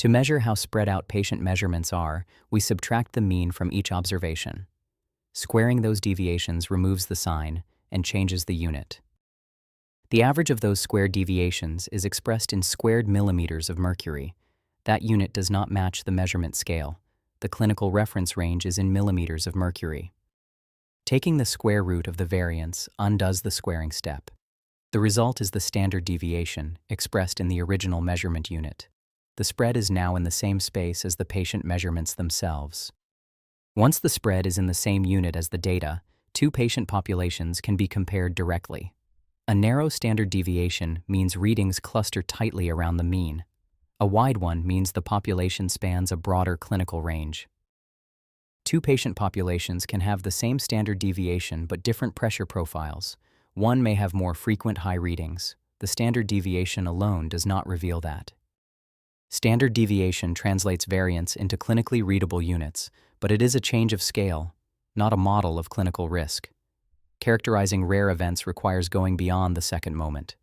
To measure how spread out patient measurements are, we subtract the mean from each observation. Squaring those deviations removes the sign and changes the unit. The average of those squared deviations is expressed in squared millimeters of mercury. That unit does not match the measurement scale. The clinical reference range is in millimeters of mercury. Taking the square root of the variance undoes the squaring step. The result is the standard deviation, expressed in the original measurement unit. The spread is now in the same space as the patient measurements themselves. Once the spread is in the same unit as the data, two patient populations can be compared directly. A narrow standard deviation means readings cluster tightly around the mean. A wide one means the population spans a broader clinical range. Two patient populations can have the same standard deviation but different pressure profiles. One may have more frequent high readings. The standard deviation alone does not reveal that. Standard deviation translates variance into clinically readable units, but it is a change of scale, not a model of clinical risk. Characterizing rare events requires going beyond the second moment.